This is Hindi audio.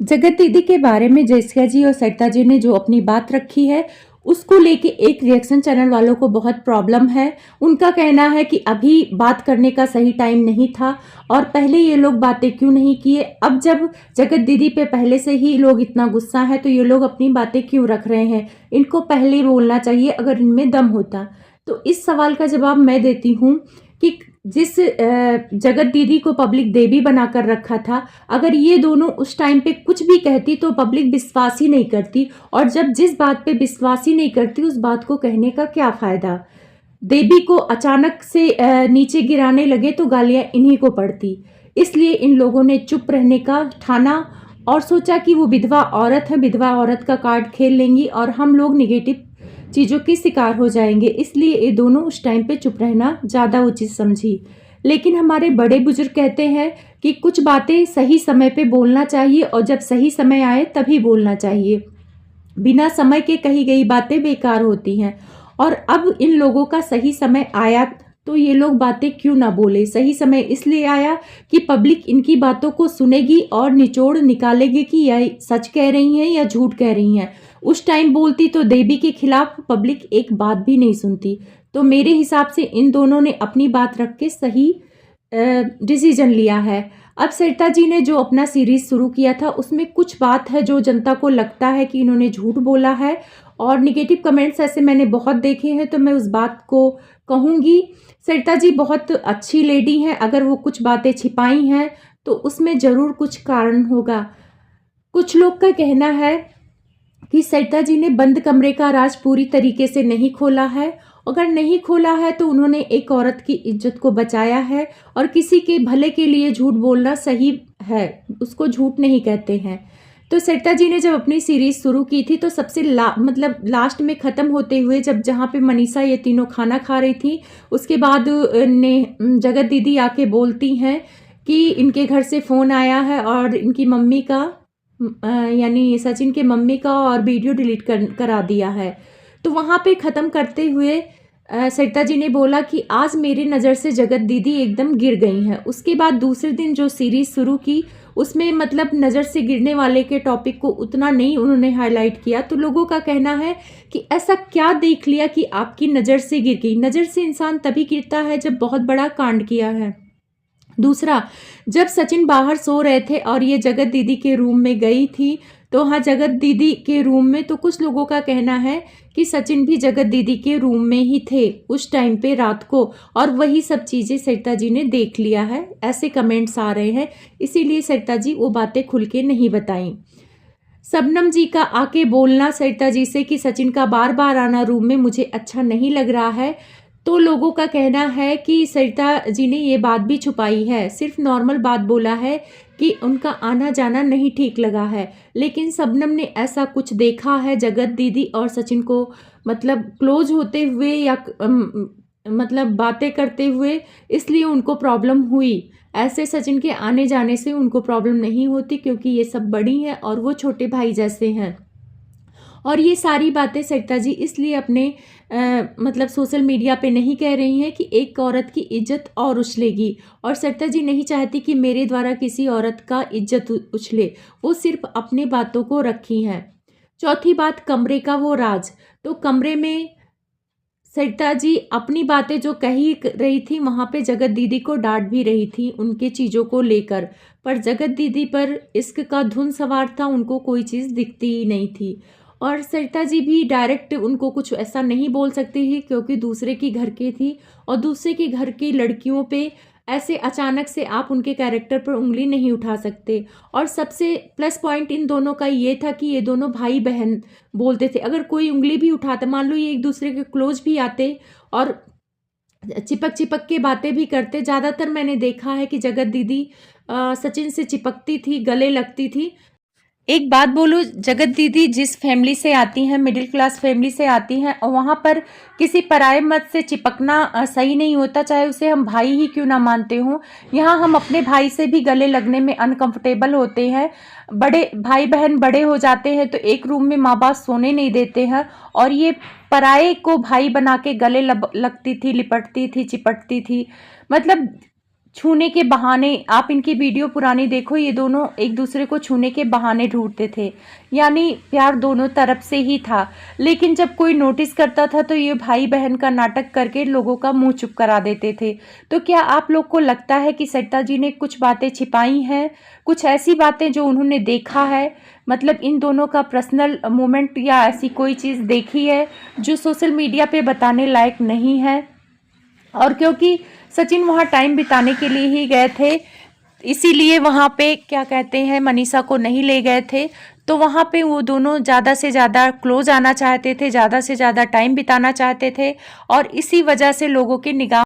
जगत दीदी के बारे में जैसिया जी और सरिता जी ने जो अपनी बात रखी है, उसको लेके एक रिएक्शन चैनल वालों को बहुत प्रॉब्लम है। उनका कहना है कि अभी बात करने का सही टाइम नहीं था और पहले ये लोग बातें क्यों नहीं किए। अब जब जगत दीदी पे पहले से ही लोग इतना गुस्सा है तो ये लोग अपनी बातें क्यों रख रहे हैं। इनको पहले बोलना चाहिए अगर इनमें दम होता। तो इस सवाल का जवाब मैं देती हूँ कि जिस जगत दीदी को पब्लिक देवी बनाकर रखा था, अगर ये दोनों उस टाइम पे कुछ भी कहती तो पब्लिक विश्वास ही नहीं करती, और जब जिस बात पे विश्वास ही नहीं करती उस बात को कहने का क्या फायदा। देवी को अचानक से नीचे गिराने लगे तो गालियां इन्हीं को पड़ती। इसलिए इन लोगों ने चुप रहने का ठाना और सोचा कि वो विधवा औरत है, विधवा औरत का कार्ड खेल लेंगी और हम लोग निगेटिव चीज़ों के शिकार हो जाएंगे। इसलिए ये दोनों उस टाइम पे चुप रहना ज़्यादा उचित समझी। लेकिन हमारे बड़े बुजुर्ग कहते हैं कि कुछ बातें सही समय पे बोलना चाहिए और जब सही समय आए तभी बोलना चाहिए। बिना समय के कही गई बातें बेकार होती हैं और अब इन लोगों का सही समय आया तो ये लोग बातें क्यों ना बोले। सही समय इसलिए आया कि पब्लिक इनकी बातों को सुनेगी और निचोड़ निकालेगी कि यह सच कह रही हैं या झूठ कह रही हैं। उस टाइम बोलती तो देवी के खिलाफ पब्लिक एक बात भी नहीं सुनती। तो मेरे हिसाब से इन दोनों ने अपनी बात रख के सही डिसीजन लिया है। अब सरिता जी ने जो अपना सीरीज शुरू किया था उसमें कुछ बात है जो जनता को लगता है कि इन्होंने झूठ बोला है और निगेटिव कमेंट्स ऐसे मैंने बहुत देखे हैं, तो मैं उस बात को कहूँगी। सरिता जी बहुत अच्छी लेडी हैं, अगर वो कुछ बातें छिपाई हैं तो उसमें ज़रूर कुछ कारण होगा। कुछ लोग का कहना है कि सरिता जी ने बंद कमरे का राज पूरी तरीके से नहीं खोला है। अगर नहीं खोला है तो उन्होंने एक औरत की इज्जत को बचाया है और किसी के भले के लिए झूठ बोलना सही है, उसको झूठ नहीं कहते हैं। तो सरिता जी ने जब अपनी सीरीज शुरू की थी तो सबसे मतलब लास्ट में ख़त्म होते हुए जब जहाँ पे मनीषा ये तीनों खाना खा रही थी, उसके बाद ने जगत दीदी आके बोलती हैं कि इनके घर से फ़ोन आया है और इनकी मम्मी का यानी सचिन के मम्मी का और वीडियो डिलीट करा दिया है। तो वहाँ पे ख़त्म करते हुए सरिता जी ने बोला कि आज मेरी नज़र से जगत दीदी एकदम गिर गई हैं। उसके बाद दूसरे दिन जो सीरीज़ शुरू की उसमें मतलब नज़र से गिरने वाले के टॉपिक को उतना नहीं उन्होंने हाईलाइट किया। तो लोगों का कहना है कि ऐसा क्या देख लिया कि आपकी नज़र से गिर गई। नज़र से इंसान तभी गिरता है जब बहुत बड़ा कांड किया है। दूसरा, जब सचिन बाहर सो रहे थे और ये जगत दीदी के रूम में गई थी तो हाँ जगत दीदी के रूम में, तो कुछ लोगों का कहना है कि सचिन भी जगत दीदी के रूम में ही थे उस टाइम पे रात को और वही सब चीज़ें सरिता जी ने देख लिया है, ऐसे कमेंट्स आ रहे हैं। इसीलिए सरिता जी वो बातें खुल के नहीं बताई। शबनम जी का आके बोलना सरिता जी से कि सचिन का बार बार आना रूम में मुझे अच्छा नहीं लग रहा है, तो लोगों का कहना है कि सरिता जी ने ये बात भी छुपाई है, सिर्फ नॉर्मल बात बोला है कि उनका आना जाना नहीं ठीक लगा है। लेकिन शबनम ने ऐसा कुछ देखा है जगत दीदी और सचिन को मतलब क्लोज होते हुए या मतलब बातें करते हुए, इसलिए उनको प्रॉब्लम हुई। ऐसे सचिन के आने जाने से उनको प्रॉब्लम नहीं होती क्योंकि ये सब बड़ी हैं और वो छोटे भाई जैसे हैं। और ये सारी बातें सरिता जी इसलिए अपने मतलब सोशल मीडिया पे नहीं कह रही हैं कि एक औरत की इज्जत और उछलेगी, और सरिता जी नहीं चाहती कि मेरे द्वारा किसी औरत का इज्जत उछले। वो सिर्फ अपने बातों को रखी हैं। चौथी बात, कमरे का वो राज। तो कमरे में सरिता जी अपनी बातें जो कही रही थी वहाँ पे जगत दीदी को डांट भी रही थी उनके चीज़ों को लेकर, पर जगत दीदी पर इश्क का धुन सवार था, उनको कोई चीज़ दिखती ही नहीं थी। और सरिता जी भी डायरेक्ट उनको कुछ ऐसा नहीं बोल सकती थी क्योंकि दूसरे की घर की थी और दूसरे के घर की लड़कियों पे ऐसे अचानक से आप उनके कैरेक्टर पर उंगली नहीं उठा सकते। और सबसे प्लस पॉइंट इन दोनों का ये था कि ये दोनों भाई बहन बोलते थे, अगर कोई उंगली भी उठाता, मान लो ये एक दूसरे के क्लोज भी आते और चिपक चिपक के बातें भी करते। ज़्यादातर मैंने देखा है कि जगत दीदी सचिन से चिपकती थी, गले लगती थी। एक बात बोलूँ, जगत दीदी जिस फैमिली से आती हैं, मिडिल क्लास फैमिली से आती हैं, और वहाँ पर किसी पराये मत से चिपकना सही नहीं होता, चाहे उसे हम भाई ही क्यों ना मानते हों। यहाँ हम अपने भाई से भी गले लगने में अनकंफर्टेबल होते हैं। बड़े भाई बहन बड़े हो जाते हैं तो एक रूम में माँ बाप सोने नहीं देते हैं, और ये पराये को भाई बना के गले लगती थी, लिपटती थी, चिपटती थी। मतलब छूने के बहाने, आप इनकी वीडियो पुरानी देखो, ये दोनों एक दूसरे को छूने के बहाने ढूंढते थे, यानी प्यार दोनों तरफ से ही था। लेकिन जब कोई नोटिस करता था तो ये भाई बहन का नाटक करके लोगों का मुंह चुप करा देते थे। तो क्या आप लोग को लगता है कि सरिता जी ने कुछ बातें छिपाई हैं, कुछ ऐसी बातें जो उन्होंने देखा है, मतलब इन दोनों का पर्सनल मोमेंट या ऐसी कोई चीज़ देखी है जो सोशल मीडिया पे बताने लायक नहीं है? और क्योंकि सचिन वहाँ टाइम बिताने के लिए ही गए थे, इसीलिए वहाँ पे क्या कहते हैं मनीषा को नहीं ले गए थे। तो वहाँ पे वो दोनों ज़्यादा से ज़्यादा क्लोज आना चाहते थे, ज़्यादा से ज़्यादा टाइम बिताना चाहते थे, और इसी वजह से लोगों की निगाह